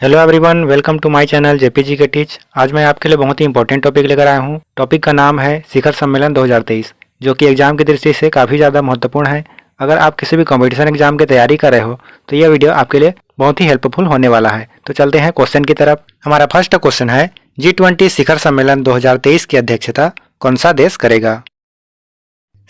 Hello everyone, welcome to my channel JPG के teach. आज मैं आपके लिए बहुत ही इंपॉर्टेंट टॉपिक लेकर आया हूँ। टॉपिक का नाम है शिखर सम्मेलन 2023, जो कि एग्जाम की दृष्टि से काफ़ी ज़्यादा महत्वपूर्ण है। अगर आप किसी भी कॉम्पिटिशन एग्जाम की तैयारी कर रहे हो तो यह वीडियो आपके लिए बहुत ही हेल्पफुल होने वाला है। तो चलते हैं क्वेश्चन की तरफ। हमारा फर्स्ट क्वेश्चन है, G20 शिखर सम्मेलन 2023 की अध्यक्षता कौन सा देश करेगा?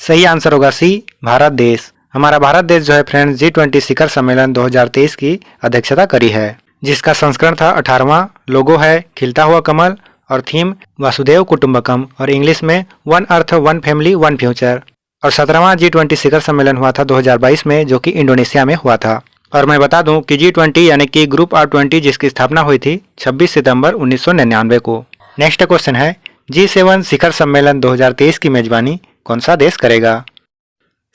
सही आंसर होगा सी, भारत देश। हमारा भारत देश जो है फ्रेंड्स G20 शिखर सम्मेलन 2023 की अध्यक्षता करी है, जिसका संस्करण था 18वां। लोगो है खिलता हुआ कमल और थीम वासुदेव कुटुंबकम और इंग्लिश में one earth one family one future. और 17वां G20 शिखर सम्मेलन हुआ था 2022 में, जो कि इंडोनेशिया में हुआ था। और मैं बता दूं कि G20 यानी कि ग्रुप R20 जिसकी स्थापना हुई थी 26 सितंबर 1999 को। नेक्स्ट क्वेश्चन है, G7 शिखर सम्मेलन 2023 की मेजबानी कौन सा देश करेगा?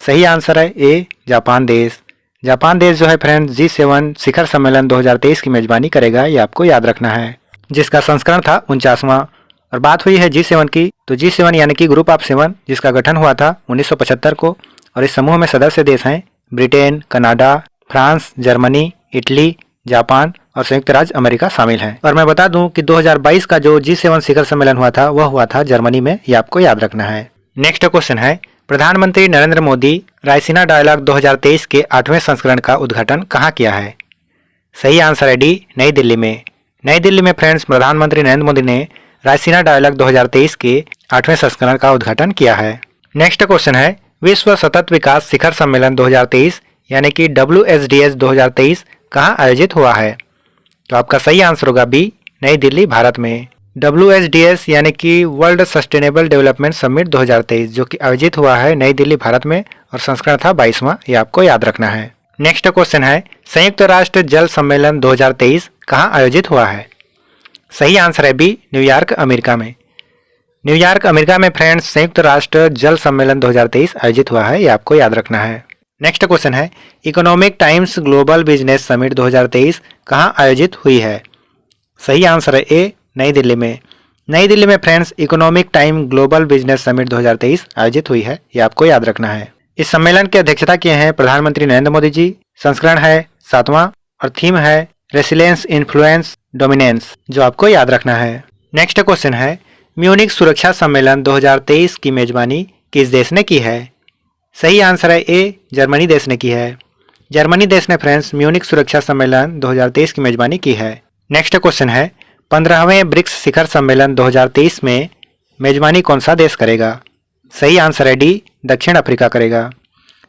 सही आंसर है ए, जापान देश। जापान देश जो है फ्रेंड्स G7 शिखर सम्मेलन 2023 की मेजबानी करेगा, ये आपको याद रखना है, जिसका संस्करण था 49वां। और बात हुई है G7 की, तो G7 यानी कि ग्रुप ऑफ 7 जिसका गठन हुआ था 1975 को। और इस समूह में सदस्य देश हैं Britain, Canada, France, Germany, Italy, Japan और संयुक्त राज्य अमेरिका शामिल हैं। और मैं बता दूं कि 2022 का जो G7 शिखर सम्मेलन हुआ था वह हुआ था जर्मनी में, ये आपको याद रखना है। नेक्स्ट क्वेश्चन है, प्रधानमंत्री नरेंद्र मोदी रायसीना डायलॉग 2023 के 8वें संस्करण का उद्घाटन कहाँ किया है? सही आंसर है डी, नई दिल्ली में। नई दिल्ली में फ्रेंड्स प्रधानमंत्री नरेंद्र मोदी ने रायसीना डायलॉग 2023 के 8वें संस्करण का उद्घाटन किया है। नेक्स्ट क्वेश्चन है, विश्व सतत विकास शिखर सम्मेलन 2023 यानी कि WSDS 2023 कहाँ आयोजित हुआ है? तो आपका सही आंसर होगा बी, नई दिल्ली, भारत में। WSDS यानी कि वर्ल्ड सस्टेनेबल डेवलपमेंट समिट 2023 जो कि आयोजित हुआ है नई दिल्ली, भारत में, और संस्करण था 22वां, ये आपको याद रखना है। नेक्स्ट क्वेश्चन है, संयुक्त राष्ट्र जल सम्मेलन 2023 कहाँ आयोजित हुआ है? सही आंसर है बी, न्यूयॉर्क, अमेरिका में। न्यूयॉर्क, अमेरिका में फ्रेंड्स संयुक्त राष्ट्र जल सम्मेलन 2023 आयोजित हुआ है, ये आपको याद रखना है। नेक्स्ट क्वेश्चन है, economic times global business summit 2023 कहाँ आयोजित हुई है? सही आंसर है ए, नई दिल्ली में। नई दिल्ली में friends economic time global business summit 2023 आयोजित हुई है, ये आपको याद रखना है। इस सम्मेलन की अध्यक्षता किए हैं प्रधानमंत्री नरेंद्र मोदी जी। संस्करण है 7वां और थीम है रेसिलेंस, इन्फ्लुएंस, डोमिनेंस, जो आपको याद रखना है। नेक्स्ट क्वेश्चन है, म्यूनिक सुरक्षा सम्मेलन 2023 की मेजबानी किस देश ने की है? सही आंसर है ए, जर्मनी देश ने की है। जर्मनी देश ने फ्रेंड्स म्यूनिक सुरक्षा सम्मेलन 2023 की मेजबानी की है। नेक्स्ट क्वेश्चन है, 15वें ब्रिक्स शिखर सम्मेलन 2023 में मेजबानी कौन सा देश करेगा? सही आंसर है डी, दक्षिण अफ्रीका करेगा।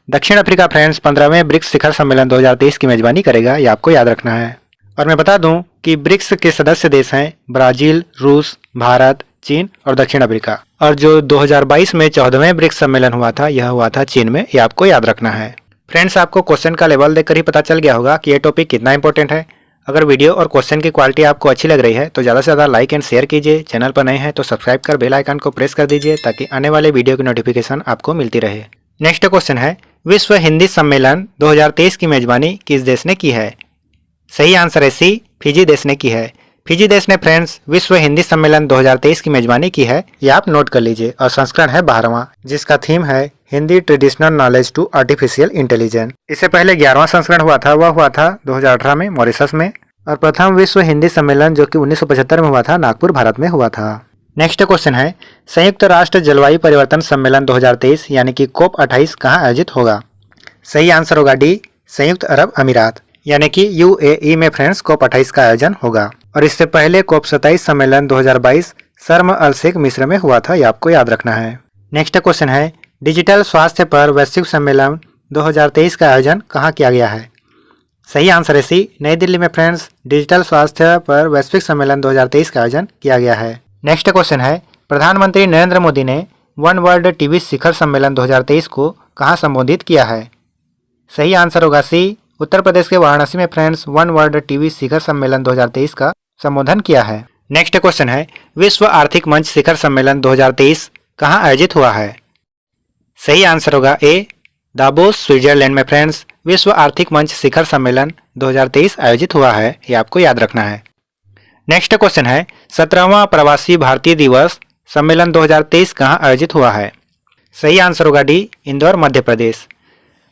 दक्षिण अफ्रीका फ्रेंड्स 15वें ब्रिक्स शिखर सम्मेलन 2023 की मेजबानी करेगा, ये आपको याद रखना है। और मैं बता दूं कि ब्रिक्स के सदस्य देश हैं ब्राजील, रूस, भारत, चीन और दक्षिण अफ्रीका। और जो 2022 में 14वें ब्रिक्स सम्मेलन हुआ था यह हुआ था चीन में, ये आपको याद रखना है। फ्रेंड्स, आपको क्वेश्चन का लेवल देखकर ही पता चल गया होगा कि यह टॉपिक कितना इंपॉर्टेंट है। अगर वीडियो और क्वेश्चन की क्वालिटी आपको अच्छी लग रही है तो ज़्यादा से ज़्यादा लाइक एंड शेयर कीजिए। चैनल पर नए हैं तो सब्सक्राइब कर बेल आइकन को प्रेस कर दीजिए ताकि आने वाले वीडियो की नोटिफिकेशन आपको मिलती रहे। नेक्स्ट क्वेश्चन है, विश्व हिंदी सम्मेलन 2023 की मेजबानी किस देश ने की है? सही आंसर है सी, फिजी देश ने की है। फिजी देश ने फ्रेंड्स विश्व हिंदी सम्मेलन 2023 की मेजबानी की है, ये आप नोट कर लीजिए। और संस्करण है 12वां, जिसका थीम है Hindi traditional knowledge to artificial intelligence. इससे पहले 11वां संस्करण हुआ था, वह हुआ था 2018 में मॉरिशस में। और प्रथम विश्व हिंदी सम्मेलन जो कि 1975 में हुआ था, नागपुर, भारत में हुआ था। नेक्स्ट क्वेश्चन है, संयुक्त राष्ट्र जलवायु परिवर्तन सम्मेलन 2023 यानी कि COP 28 कहाँ आयोजित होगा? सही आंसर होगा डी, संयुक्त अरब अमीरात यानी कि UAE में फ्रेंड्स COP 28 का आयोजन होगा। और इससे पहले COP 27 सम्मेलन 2022 शर्म अल शेख मिस्र में हुआ था, ये आपको याद रखना है। नेक्स्ट क्वेश्चन है, डिजिटल स्वास्थ्य पर वैश्विक सम्मेलन 2023 का आयोजन कहाँ किया गया है? सही आंसर है सी, नई दिल्ली में फ्रेंड्स डिजिटल स्वास्थ्य पर वैश्विक सम्मेलन 2023 का आयोजन किया गया है। नेक्स्ट क्वेश्चन है, प्रधानमंत्री नरेंद्र मोदी ने वन वर्ल्ड टीवी शिखर सम्मेलन 2023 को कहाँ संबोधित किया है? सही आंसर होगा सी, उत्तर प्रदेश के वाराणसी में फ्रेंड्स वन वर्ल्ड टीवी शिखर सम्मेलन 2023 का संबोधन किया है। नेक्स्ट क्वेश्चन है, विश्व आर्थिक मंच शिखर सम्मेलन 2023 कहाँ आयोजित हुआ है? सही आंसर होगा ए, दावोस, स्विट्जरलैंड में फ्रेंड्स विश्व आर्थिक मंच शिखर सम्मेलन 2023 आयोजित हुआ है, ये आपको याद रखना है। नेक्स्ट क्वेश्चन है, 17वां प्रवासी भारतीय दिवस सम्मेलन 2023 कहाँ आयोजित हुआ है? सही आंसर होगा डी, इंदौर, मध्य प्रदेश।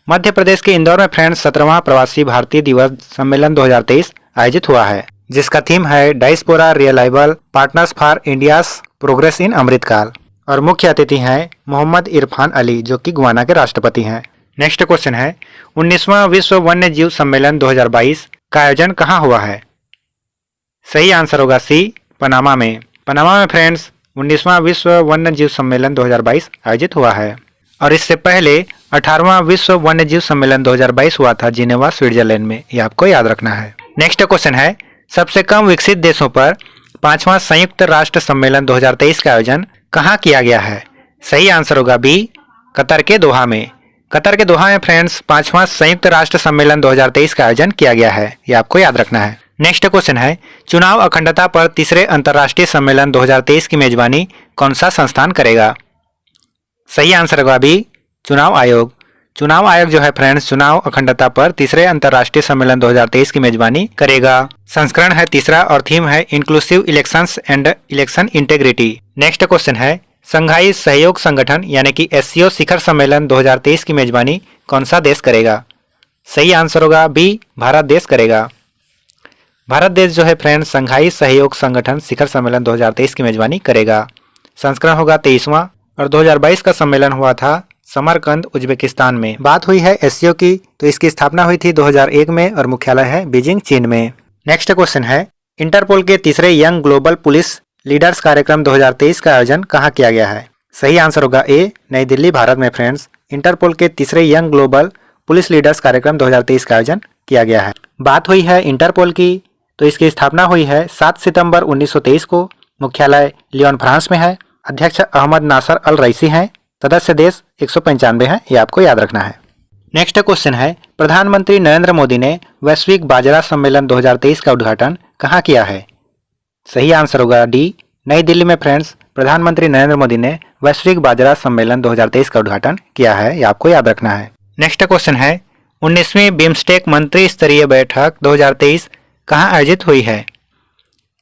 मध्य प्रदेश के इंदौर में फ्रेंड्स 17वां प्रवासी भारतीय दिवस सम्मेलन 2023 आयोजित हुआ है। जिसका थीम है diaspora reliable partners for India's progress in Amritkaal. और मुख्य अतिथि हैं मोहम्मद इरफान अली जो कि गुयाना के राष्ट्रपति हैं। नेक्स्ट क्वेश्चन है 19वां विश्व वन्य जीव सम्मेलन 2022 का आयोजन कहाँ हुआ है? सही आंसर होगा सी, पनामा में। पनामा में फ्रेंड्स 19वां विश्व वन्य जीव सम्मेलन 2022 आयोजित हुआ है। और इससे पहले 18वां विश्व वन्य जीव सम्मेलन 2022 हुआ था जिनेवा स्विट्जरलैंड में, ये आपको याद रखना है। नेक्स्ट क्वेश्चन है सबसे कम विकसित देशों पर 5वां संयुक्त राष्ट्र सम्मेलन 2023 का आयोजन कहाँ किया गया है? सही आंसर होगा बी, कतर के दोहा में। कतर के दोहा में फ्रेंड्स 5वां संयुक्त राष्ट्र सम्मेलन 2023 का आयोजन किया गया है, ये आपको याद रखना है। नेक्स्ट क्वेश्चन है चुनाव अखंडता पर तीसरे अंतर्राष्ट्रीय सम्मेलन 2023 की मेजबानी कौन सा संस्थान करेगा? सही आंसर होगा बी, चुनाव आयोग। चुनाव आयोग जो है फ्रेंड्स चुनाव अखंडता पर तीसरे अंतर्राष्ट्रीय सम्मेलन 2023 की मेजबानी करेगा। संस्करण है तीसरा और थीम है inclusive elections and election integrity. Next question है संघाई सहयोग संगठन यानी कि एससीओ शिखर सम्मेलन 2023 की मेजबानी कौन सा देश करेगा? सही आंसर होगा बी, भारत देश करेगा। भारत देश जो है फ्रेंड्स संघाई सहयोग संगठन शिखर सम्मेलन 2023 की मेजबानी करेगा। संस्करण होगा 23वां और 2022 का सम्मेलन हुआ था समरकंद उज्बेकिस्तान में। बात हुई है एससीओ की तो इसकी स्थापना हुई थी 2001 में और मुख्यालय है बीजिंग चीन में। नेक्स्ट क्वेश्चन है इंटरपोल के तीसरे यंग ग्लोबल पुलिस लीडर्स कार्यक्रम 2023 का आयोजन कहाँ किया गया है? सही आंसर होगा ए, नई दिल्ली भारत में फ्रेंड्स इंटरपोल के तीसरे यंग ग्लोबल पुलिस लीडर्स कार्यक्रम 2023 का आयोजन किया गया है। बात हुई है इंटरपोल की तो इसकी स्थापना हुई है 7 सितंबर 1923 को। मुख्यालय लियोन फ्रांस में है। अध्यक्ष अहमद नासर अल रईसी हैं। सदस्य देश 195 हैं, ये आपको याद रखना है। नेक्स्ट क्वेश्चन है प्रधानमंत्री नरेंद्र मोदी ने वैश्विक बाजरा सम्मेलन 2023 का उद्घाटन कहाँ किया है? सही आंसर होगा डी, नई दिल्ली में फ्रेंड्स प्रधानमंत्री नरेंद्र मोदी ने वैश्विक बाजरा सम्मेलन 2023 का उद्घाटन किया है, ये आपको याद रखना है। नेक्स्ट क्वेश्चन है 19वीं बिम्स्टेक मंत्री स्तरीय बैठक 2023 कहाँ आयोजित हुई है?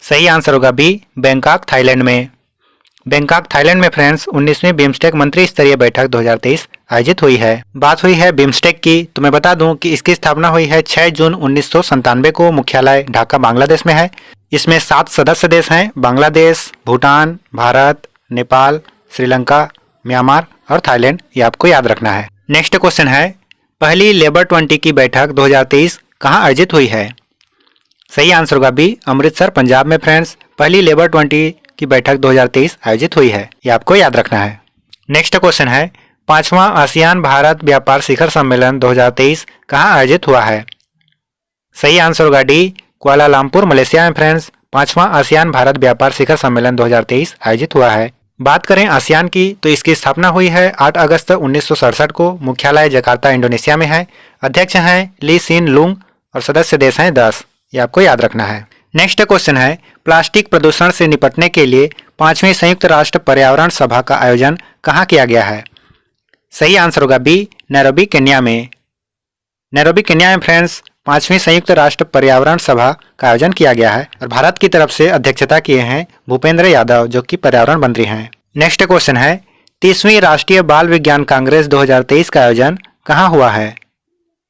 सही आंसर होगा बी, बैंकॉक थाईलैंड में। बैंकॉक थाईलैंड में फ्रेंड्स 19वीं बिम्स्टेक मंत्री स्तरीय बैठक 2023 आयोजित हुई है। बात हुई है बिम्स्टेक की तो मैं बता दूं कि इसकी स्थापना हुई है 6 जून 1997 को। मुख्यालय ढाका बांग्लादेश में है। इसमें 7 सदस्य देश हैं बांग्लादेश, भूटान, भारत, नेपाल, श्रीलंका, म्यांमार और थाईलैंड, ये आपको याद रखना है। नेक्स्ट क्वेश्चन है पहली लेबर 20 की बैठक 2023 कहाँ आयोजित हुई है? सही आंसर होगा बी, अमृतसर पंजाब में फ्रेंड्स पहली लेबर 20 की बैठक 2023 आयोजित हुई है, ये आपको याद रखना है। नेक्स्ट क्वेश्चन है 5वां आसियान भारत व्यापार शिखर सम्मेलन 2023 कहाँ आयोजित हुआ है? सही आंसर होगा डी, कुआलालंपुर मलेशिया में फ्रेंड्स 5वां आसियान भारत व्यापार शिखर सम्मेलन 2023 आयोजित हुआ है। बात करें आसियान की तो इसकी स्थापना हुई है 8 अगस्त 1967 को। मुख्यालय जकार्ता इंडोनेशिया में है। अध्यक्ष हैं ली सीन लुंग और सदस्य देश हैं 10, ये आपको याद रखना है। नेक्स्ट क्वेश्चन है प्लास्टिक प्रदूषण से निपटने के लिए 5वीं संयुक्त राष्ट्र पर्यावरण सभा का आयोजन कहाँ किया गया है? सही आंसर होगा बी, नैरोबी केन्या में। नैरोबी केन्या में फ्रेंड्स 5वीं संयुक्त राष्ट्र पर्यावरण सभा का आयोजन किया गया है और भारत की तरफ से अध्यक्षता किए हैं भूपेंद्र यादव जो कि पर्यावरण मंत्री हैं। नेक्स्ट क्वेश्चन है 30वीं राष्ट्रीय बाल विज्ञान कांग्रेस 2023 का आयोजन कहाँ हुआ है?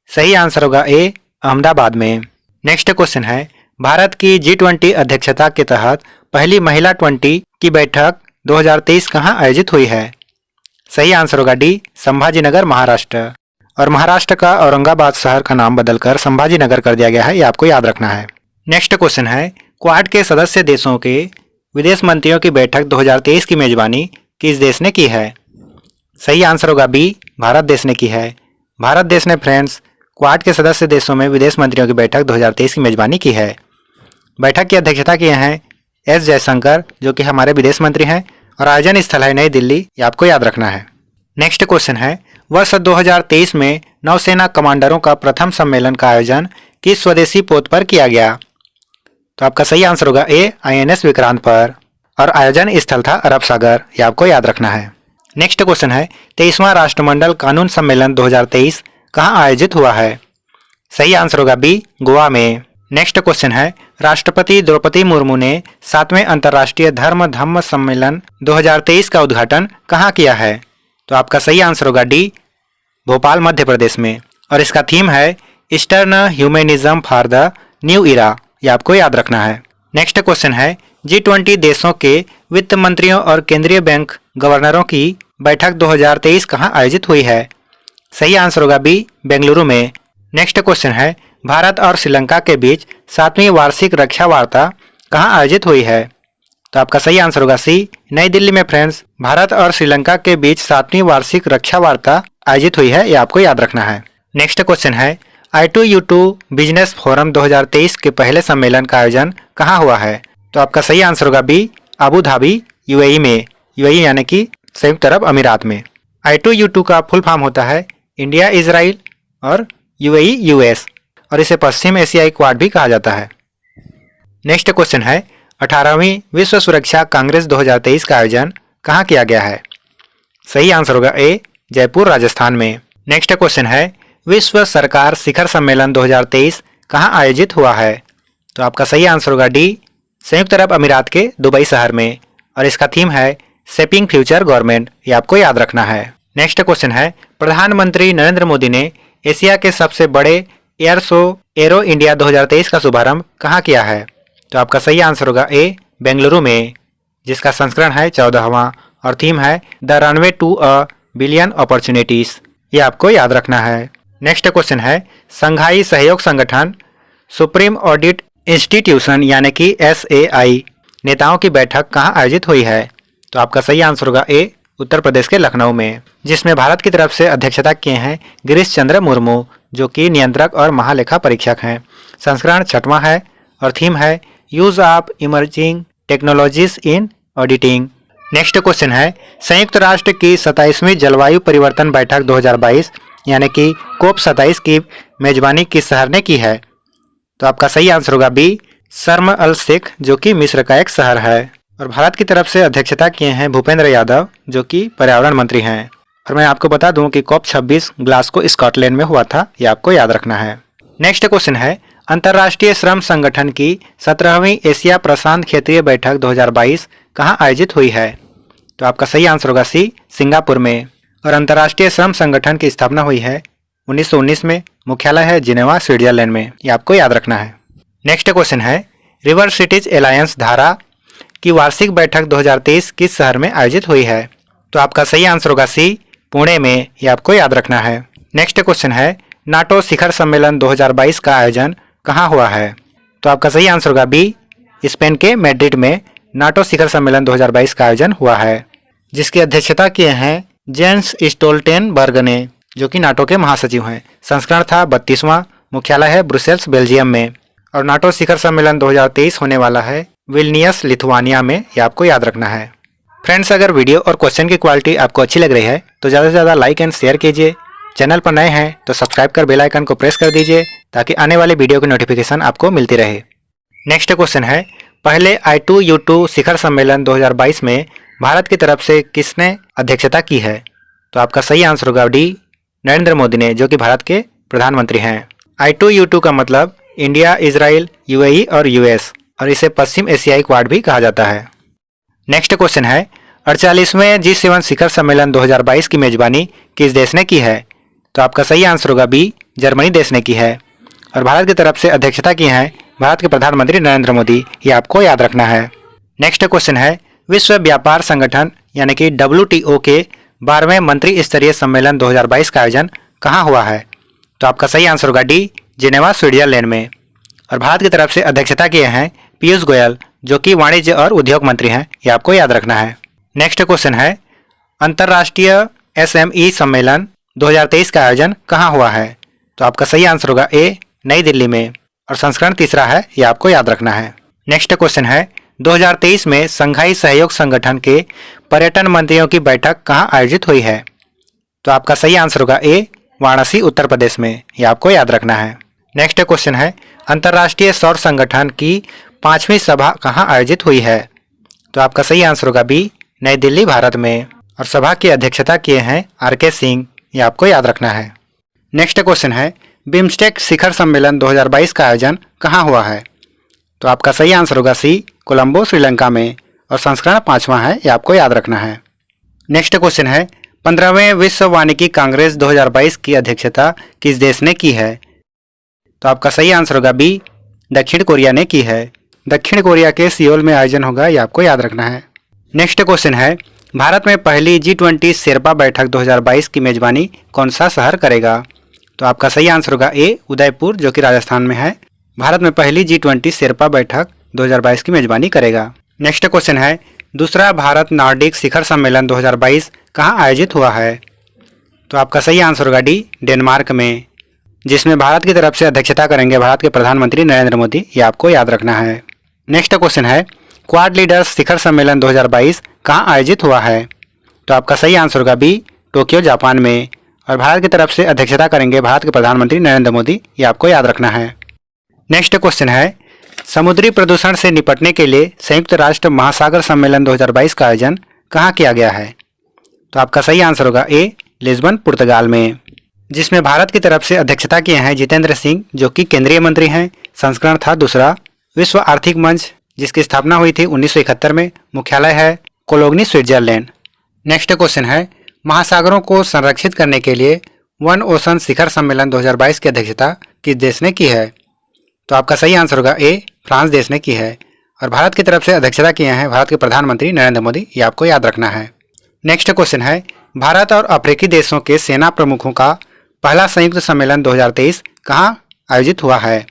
सही आंसर होगा ए, अहमदाबाद में। नेक्स्ट क्वेश्चन है भारत की G20 अध्यक्षता के तहत पहली महिला 20 की बैठक 2023 कहाँ आयोजित हुई है? सही आंसर होगा डी, संभाजीनगर महाराष्ट्र। और महाराष्ट्र का औरंगाबाद शहर का नाम बदलकर संभाजीनगर कर दिया गया है, ये आपको याद रखना है। नेक्स्ट क्वेश्चन है क्वाड के सदस्य देशों के विदेश मंत्रियों की बैठक 2023 की मेजबानी किस देश ने की है? सही आंसर होगा बी, भारत देश ने की है। भारत देश ने फ्रेंड्स क्वाड के सदस्य देशों में विदेश मंत्रियों की बैठक 2023 की मेजबानी की है। बैठक की अध्यक्षता किए हैं एस जयशंकर जो कि हमारे विदेश मंत्री हैं और आयोजन स्थल है नई दिल्ली, ये आपको याद रखना है। नेक्स्ट क्वेश्चन है वर्ष 2023 में नौसेना कमांडरों का प्रथम सम्मेलन का आयोजन किस स्वदेशी पोत पर किया गया? तो आपका सही आंसर होगा ए, INS विक्रांत पर और आयोजन स्थल था अरब सागर, ये आपको याद रखना है। नेक्स्ट क्वेश्चन है 23वां राष्ट्रमंडल कानून सम्मेलन 2023 कहाँ आयोजित हुआ है? सही आंसर होगा बी, गोवा में। नेक्स्ट क्वेश्चन है राष्ट्रपति द्रौपदी मुर्मू ने 7वें अंतर्राष्ट्रीय धम्म सम्मेलन 2023 का उद्घाटन कहाँ किया है? तो आपका सही आंसर होगा डी, भोपाल मध्य प्रदेश में और इसका थीम है eastern humanism for the new era ये आपको याद रखना है। नेक्स्ट क्वेश्चन है G20 देशों के वित्त मंत्रियों और केंद्रीय बैंक गवर्नरों की बैठक 2023 कहाँ आयोजित हुई है? सही आंसर होगा बी, बेंगलुरु में। नेक्स्ट क्वेश्चन है भारत और श्रीलंका के बीच 7वीं वार्षिक रक्षा वार्ता कहाँ आयोजित हुई है? तो आपका सही आंसर होगा सी, नई दिल्ली में। फ्रेंड्स, भारत और श्रीलंका के बीच 7वीं वार्षिक रक्षा वार्ता आयोजित हुई है, ये आपको याद रखना है। नेक्स्ट क्वेश्चन है I2U2 बिजनेस फोरम 2023 के पहले सम्मेलन का आयोजन कहाँ हुआ है? तो आपका सही आंसर होगा बी, अबू धाबी UAE में। UAE यानी कि संयुक्त अरब अमीरात में। I2U2 का फुल फॉर्म होता है इंडिया इजराइल और UAE US, और इसे पश्चिम एशियाई क्वाड भी कहा जाता है। नेक्स्ट क्वेश्चन है 18वीं विश्व सुरक्षा कांग्रेस 2023 का आयोजन कहाँ किया गया है? सही आंसर होगा ए, जयपुर राजस्थान में। नेक्स्ट क्वेश्चन है विश्व सरकार शिखर सम्मेलन 2023 कहाँ आयोजित हुआ है? तो आपका सही आंसर होगा डी, संयुक्त अरब अमीरात के दुबई शहर में, और इसका थीम है शेपिंग फ्यूचर गवर्नमेंट, ये आपको याद रखना है। नेक्स्ट क्वेश्चन है प्रधानमंत्री नरेंद्र मोदी ने एशिया के सबसे बड़े एयर शो एरो इंडिया 2023 का शुभारंभ कहाँ किया है? तो आपका सही आंसर होगा ए, बेंगलुरु में, जिसका संस्करण है 14वां और थीम है the runway to a billion opportunities, ये आपको याद रखना है। नेक्स्ट क्वेश्चन है संघाई सहयोग संगठन सुप्रीम ऑडिट इंस्टीट्यूशन यानी कि SAI नेताओं की बैठक कहाँ आयोजित हुई है? तो आपका सही आंसर होगा ए, उत्तर प्रदेश के लखनऊ में, जिसमें भारत की तरफ से अध्यक्षता किए हैं गिरीश चंद्र मुर्मू, जो कि नियंत्रक और महालेखा परीक्षक हैं। संस्करण 6वां है और थीम है use of emerging technologies in auditing. Next question है संयुक्त राष्ट्र की 27वीं जलवायु परिवर्तन बैठक 2022 यानी कि COP27 की मेजबानी किस शहर ने की है? तो आपका सही आंसर होगा बी, शर्म अल शेख, जो कि मिस्र का एक शहर है, और भारत की तरफ से अध्यक्षता किए हैं भूपेंद्र यादव, जो कि पर्यावरण मंत्री हैं। और मैं आपको बता दूं कि COP26 ग्लासगो स्कॉटलैंड में हुआ था, ये आपको याद रखना है। नेक्स्ट क्वेश्चन है अंतर्राष्ट्रीय श्रम संगठन की 17वीं एशिया प्रशांत क्षेत्रीय बैठक 2022 कहाँ आयोजित हुई है? तो आपका सही आंसर होगा सी, सिंगापुर में, और अंतर्राष्ट्रीय श्रम संगठन की स्थापना हुई है 1919 में, मुख्यालय है जिनेवा स्विट्जरलैंड में, ये आपको याद रखना है। नेक्स्ट क्वेश्चन है रिवर सिटीज एलायंस धारा की वार्षिक बैठक 2023 किस शहर में आयोजित हुई है? तो आपका सही आंसर होगा सी, पुणे में, ये आपको याद रखना है। नेक्स्ट क्वेश्चन है नाटो शिखर सम्मेलन 2022 का आयोजन कहाँ हुआ है? तो आपका सही आंसर होगा बी, स्पेन के मैड्रिड में नाटो शिखर सम्मेलन 2022 का आयोजन हुआ है, जिसकी अध्यक्षता किए हैं जेंस स्टोल्टेनबर्ग ने, जो कि नाटो के महासचिव हैं। संस्करण था 32वां, मुख्यालय है ब्रुसेल्स बेल्जियम में, और नाटो शिखर सम्मेलन 2023 होने वाला है विल्नियस लिथुआनिया में, ये आपको याद रखना है। फ्रेंड्स, अगर वीडियो और क्वेश्चन की क्वालिटी आपको अच्छी लग रही है तो ज़्यादा से ज़्यादा लाइक एंड शेयर कीजिए। चैनल पर नए हैं तो सब्सक्राइब कर बेल आइकन को प्रेस कर दीजिए ताकि आने वाले वीडियो की नोटिफिकेशन आपको मिलती रहे। नेक्स्ट क्वेश्चन है पहले I2U2 शिखर सम्मेलन 2022 में भारत की तरफ से किसने अध्यक्षता की है? तो आपका सही आंसर होगा डी, नरेंद्र मोदी ने, जो कि भारत के प्रधानमंत्री हैं। I2U2 का मतलब इंडिया, इजराइल, UAE और US, और इसे पश्चिम एशियाई क्वाड भी कहा जाता है। नेक्स्ट क्वेश्चन है 48वें G7 शिखर सम्मेलन 2022 की मेजबानी किस देश ने की है? तो आपका सही आंसर होगा बी, जर्मनी देश ने की है, और भारत की तरफ से अध्यक्षता की है भारत के प्रधानमंत्री नरेंद्र मोदी, ये आपको याद रखना है। नेक्स्ट क्वेश्चन है विश्व व्यापार संगठन यानी कि WTO के 12वें मंत्री स्तरीय सम्मेलन 2022 का आयोजन कहाँ हुआ है? तो आपका सही आंसर होगा डी, जिनेवा स्विट्जरलैंड में, और भारत की तरफ से अध्यक्षता किए हैं पीयूष गोयल, जो कि वाणिज्य और उद्योग मंत्री हैं, ये आपको याद रखना है। नेक्स्ट क्वेश्चन है अंतर्राष्ट्रीय SME सम्मेलन 2023 का आयोजन कहाँ हुआ है? तो आपका सही आंसर होगा ए, नई दिल्ली में, और संस्करण 3रा है, ये आपको याद रखना है। नेक्स्ट क्वेश्चन है 2023 में संघाई सहयोग संगठन के पर्यटन मंत्रियों की बैठक कहाँ आयोजित हुई है? तो आपका सही आंसर होगा ए, वाराणसी उत्तर प्रदेश में, ये आपको याद रखना है। नेक्स्ट क्वेश्चन है अंतर्राष्ट्रीय सौर संगठन की 5वीं सभा कहाँ आयोजित हुई है? तो आपका सही आंसर होगा बी, नई दिल्ली भारत में, और सभा की अध्यक्षता किए हैं RK सिंह, ये आपको याद रखना है। नेक्स्ट क्वेश्चन है बिम्स्टेक शिखर सम्मेलन 2022 का आयोजन कहाँ हुआ है? तो आपका सही आंसर होगा सी, कोलंबो श्रीलंका में, और संस्करण 5वां है, ये आपको याद रखना है। नेक्स्ट क्वेश्चन है 15वें विश्व वानिकी कांग्रेस 2022 की अध्यक्षता किस देश ने की है? तो आपका सही आंसर होगा बी, दक्षिण कोरिया ने की है। दक्षिण कोरिया के सियोल में आयोजन होगा, ये आपको याद रखना है। नेक्स्ट क्वेश्चन है, भारत में पहली G20 शेरपा बैठक 2022 की मेजबानी कौन सा शहर करेगा? तो आपका सही आंसर होगा ए, उदयपुर, जो कि राजस्थान में है। भारत में पहली G20 शेरपा बैठक 2022 की मेजबानी करेगा। नेक्स्ट क्वेश्चन है, दूसरा भारत नॉर्डिक शिखर सम्मेलन 2022 कहाँ आयोजित हुआ है? तो आपका सही आंसर होगा डी, डेनमार्क में, जिसमें भारत की तरफ से अध्यक्षता करेंगे भारत के प्रधानमंत्री नरेंद्र मोदी, ये आपको याद रखना है। नेक्स्ट क्वेश्चन है, क्वाड लीडर्स शिखर सम्मेलन 2022 कहाँ आयोजित हुआ है? तो आपका सही आंसर होगा बी, टोक्यो, जापान में, और भारत की तरफ से अध्यक्षता करेंगे भारत के प्रधानमंत्री नरेंद्र मोदी, ये आपको याद रखना है। नेक्स्ट क्वेश्चन है, समुद्री प्रदूषण से निपटने के लिए संयुक्त राष्ट्र महासागर सम्मेलन 2022 का आयोजन कहाँ किया गया है? तो आपका सही आंसर होगा ए, लिस्बन, पुर्तगाल में, जिसमें भारत की तरफ से अध्यक्षता किए हैं जितेंद्र सिंह, जो कि केंद्रीय मंत्री हैं। संस्करण था दूसरा। विश्व आर्थिक मंच, जिसकी स्थापना हुई थी 1971 में, मुख्यालय है कोलोग्नी, स्विट्जरलैंड। नेक्स्ट क्वेश्चन है, महासागरों को संरक्षित करने के लिए वन ओशन शिखर सम्मेलन 2022 की अध्यक्षता किस देश ने की है? तो आपका सही आंसर होगा ए, फ्रांस देश ने की है, और भारत की तरफ से अध्यक्षता किए हैं भारत के प्रधानमंत्री नरेंद्र मोदी, ये आपको याद रखना है। नेक्स्ट क्वेश्चन है, भारत और अफ्रीकी देशों के सेना प्रमुखों का पहला संयुक्त सम्मेलन 2023 कहाँ आयोजित हुआ है?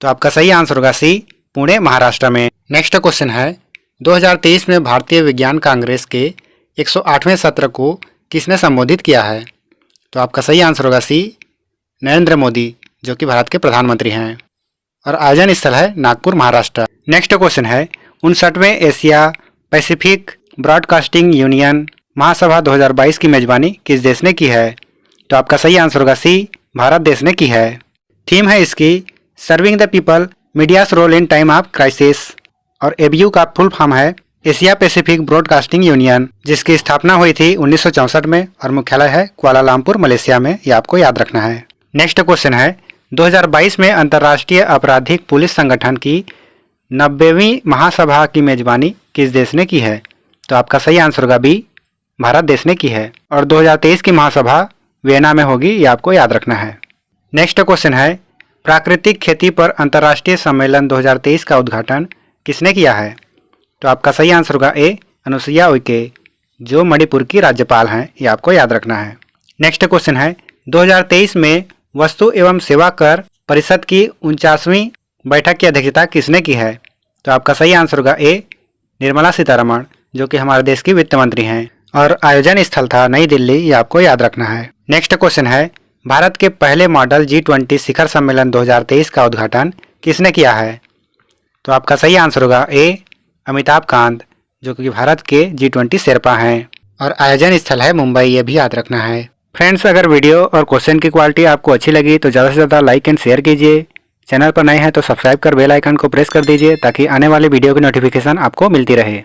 तो आपका सही आंसर होगा सी, पुणे, महाराष्ट्र में। नेक्स्ट क्वेश्चन है, 2023 में भारतीय विज्ञान कांग्रेस के 108वें सत्र को किसने संबोधित किया है? तो आपका सही आंसर होगा सी, नरेंद्र मोदी, जो कि भारत के प्रधानमंत्री हैं, और आयोजन स्थल है नागपुर, महाराष्ट्र। नेक्स्ट क्वेश्चन है, 59वें एशिया पैसिफिक ब्रॉडकास्टिंग यूनियन महासभा 2022 की मेजबानी किस देश ने की है? तो आपका सही आंसर होगा सी, भारत देश ने की है। थीम है इसकी serving the people, media's role in time of crisis, और एबीयू का फुल फॉर्म है एशिया पैसिफिक ब्रॉडकास्टिंग यूनियन, जिसकी स्थापना हुई थी 1964 में, और मुख्यालय है कुआलालंपुर, मलेशिया में, ये आपको याद रखना है। नेक्स्ट क्वेश्चन है, 2022 में अंतर्राष्ट्रीय आपराधिक पुलिस संगठन की 90वीं महासभा की मेजबानी किस देश ने की है? तो आपका सही आंसर होगा बी, भारत देश ने की है, और 2023 की महासभा वियना में होगी, ये आपको याद रखना है। नेक्स्ट क्वेश्चन है, प्राकृतिक खेती पर अंतर्राष्ट्रीय सम्मेलन 2023 का उद्घाटन किसने किया है? तो आपका सही आंसर होगा ए, अनुसुईया उइके, जो मणिपुर की राज्यपाल हैं, ये आपको याद रखना है। नेक्स्ट क्वेश्चन है, 2023 में वस्तु एवं सेवा कर परिषद की 49वीं बैठक की अध्यक्षता किसने की है? तो आपका सही आंसर होगा ए, निर्मला सीतारमण, जो कि हमारे देश की वित्त मंत्री हैं, और आयोजन स्थल था नई दिल्ली, ये आपको याद रखना है। नेक्स्ट क्वेश्चन है, भारत के पहले मॉडल G20 शिखर सम्मेलन 2023 का उद्घाटन किसने किया है? तो आपका सही आंसर होगा ए, अमिताभ कांत, जो कि भारत के G20 शेरपा हैं, और आयोजन स्थल है मुंबई, ये भी याद रखना है। फ्रेंड्स, अगर वीडियो और क्वेश्चन की क्वालिटी आपको अच्छी लगी तो ज़्यादा से ज़्यादा लाइक एंड शेयर कीजिए। चैनल पर नए हैं तो सब्सक्राइब कर बेल आइकन को प्रेस कर दीजिए, ताकि आने वाले वीडियो की नोटिफिकेशन आपको मिलती रहे।